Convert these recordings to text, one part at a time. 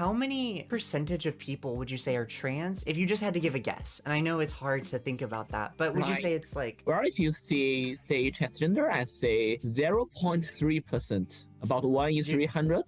How many percentage of people would you say are trans if you just had to give a guess? And I know it's hard to think about that, but would you say it's like... Well, if you say transgender, I say 0.3%, about 1 in 300.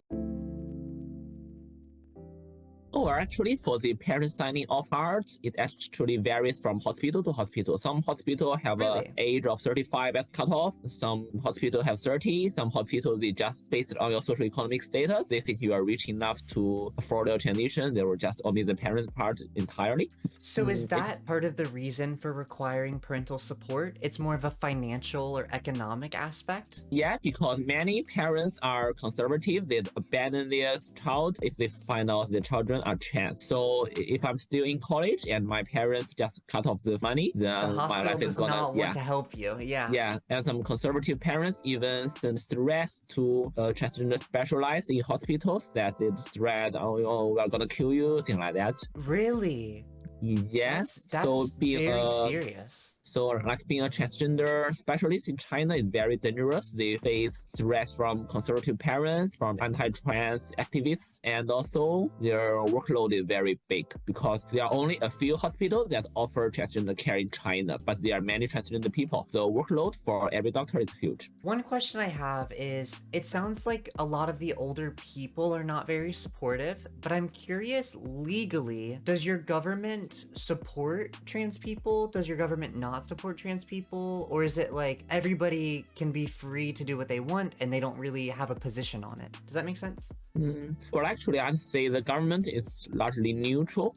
Oh, actually, for the parent signing off cards, it actually varies from hospital to hospital. Some hospital have Really? an age of 35 as cutoff. Some hospital have 30. Some hospital, they just based on your social economic status. They think you are rich enough to afford your transition. They will just omit the parent part entirely. So is that part of the reason for requiring parental support? It's more of a financial or economic aspect? Yeah, because many parents are conservative. They abandon their child if they find out their children are trans. So if I'm still in college and my parents just cut off the money, then my life is gonna not want to help you. Yeah, and some conservative parents even send threats to transgender specialists in hospitals that they threat, we're gonna kill you, things like that. Really? Yes. That's very serious. So like being a transgender specialist in China is very dangerous. They face threats from conservative parents, from anti-trans activists, and also their workload is very big because there are only a few hospitals that offer transgender care in China, but there are many transgender people. The workload for every doctor is huge. One question I have is, it sounds like a lot of the older people are not very supportive, but I'm curious, legally, does your government support trans people? Does your government not support trans people? Or is it like everybody can be free to do what they want and they don't really have a position on it? Does that make sense? Well, actually, I'd say the government is largely neutral.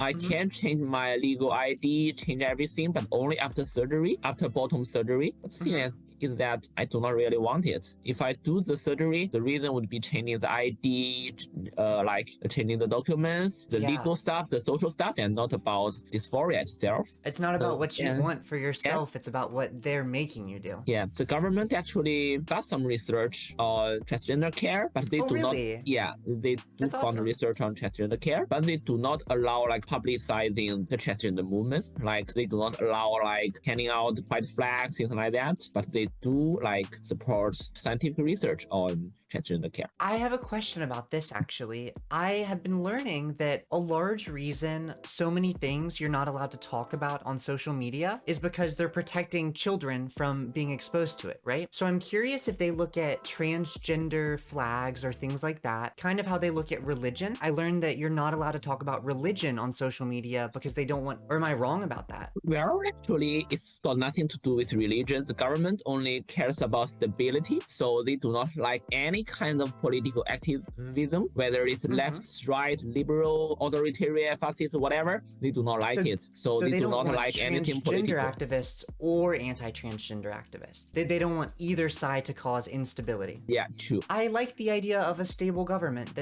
I can change my legal ID, change everything, but only after surgery, after bottom surgery. But the thing is that I do not really want it. If I do the surgery, the reason would be changing the ID, like changing the documents, the legal stuff, the social stuff, and not about dysphoria itself. It's not about what you want for yourself, it's about what they're making you do. Yeah, the government actually does some research on transgender care, but they do not. Yeah, they do fund research on transgender care, but they do not allow like publicizing the transgender movement. Like they do not allow like handing out white flags, things like that, but they do like support scientific research on transgender care. I have a question about this actually. I have been learning that a large reason so many things you're not allowed to talk about on social media is because they're protecting children from being exposed to it, right? So I'm curious if they look at transgender flags or things like that, kind of how they look at religion. I learned that you're not allowed to talk about religion on social media because they don't want, or am I wrong about that? Well, actually, it's got nothing to do with religion. The government only cares about stability, so they do not like any kind of political activism, whether it's left, right, liberal, authoritarian, fascist, whatever. They do not like it. So they do not like anything political. Transgender activists or anti-transgender activists. They don't want either side to cause instability. Yeah, true. I like the idea of a stable government.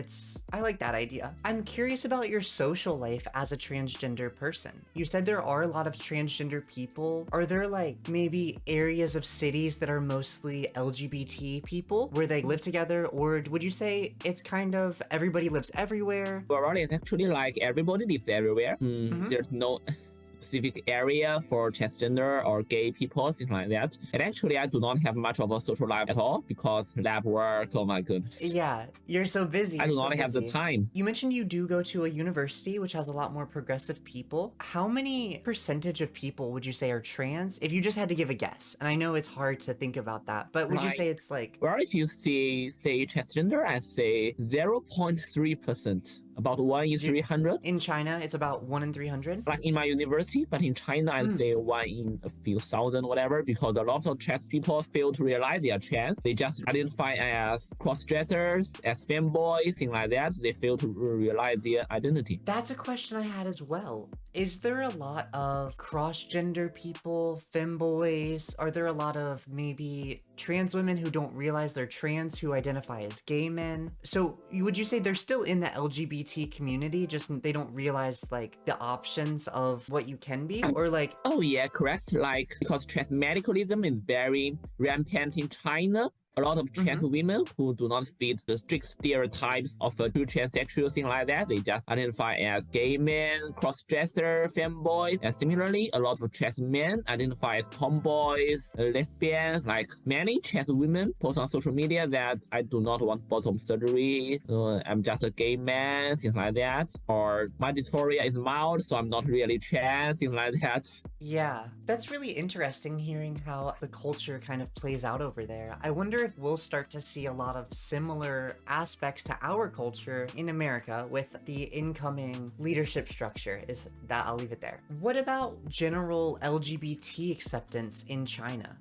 I like that idea. I'm curious about your social life as a transgender person. You said there are a lot of transgender people. Are there like maybe areas of cities that are mostly LGBT people where they live together, or would you say it's kind of everybody lives everywhere? Well, it's actually like everybody lives everywhere. There's no specific area for transgender or gay people, things like that. And actually, I do not have much of a social life at all because lab work, oh my goodness. Yeah, you're so busy. I do not have the time. You mentioned you do go to a university which has a lot more progressive people. How many percentage of people would you say are trans if you just had to give a guess? And I know it's hard to think about that, but would you say it's like... Well, if you say transgender, I say 0.3%. About 1 in 300. In China, it's about 1 in 300? Like in my university, but in China, I'd say 1 in a few thousand, whatever, because a lot of trans people fail to realize they are trans. They just identify as cross-dressers, as femboys, things like that. They fail to realize their identity. That's a question I had as well. Is there a lot of cross-gender people, femboys? Are there a lot of maybe trans women who don't realize they're trans, who identify as gay men? So would you say they're still in the LGBT community, just they don't realize like the options of what you can be? Or like... Oh yeah, correct. Like because transmedicalism is very rampant in China, a lot of trans women who do not fit the strict stereotypes of a true transsexual thing like that. They just identify as gay men, cross-dresser, femboys, and similarly, a lot of trans men identify as tomboys, lesbians. Like many trans women post on social media that I do not want bottom surgery, I'm just a gay man, things like that, or my dysphoria is mild, so I'm not really trans, things like that. Yeah, that's really interesting hearing how the culture kind of plays out over there. I wonder if we'll start to see a lot of similar aspects to our culture in America with the incoming leadership structure. Is that, I'll leave it there. What about general LGBT acceptance in China?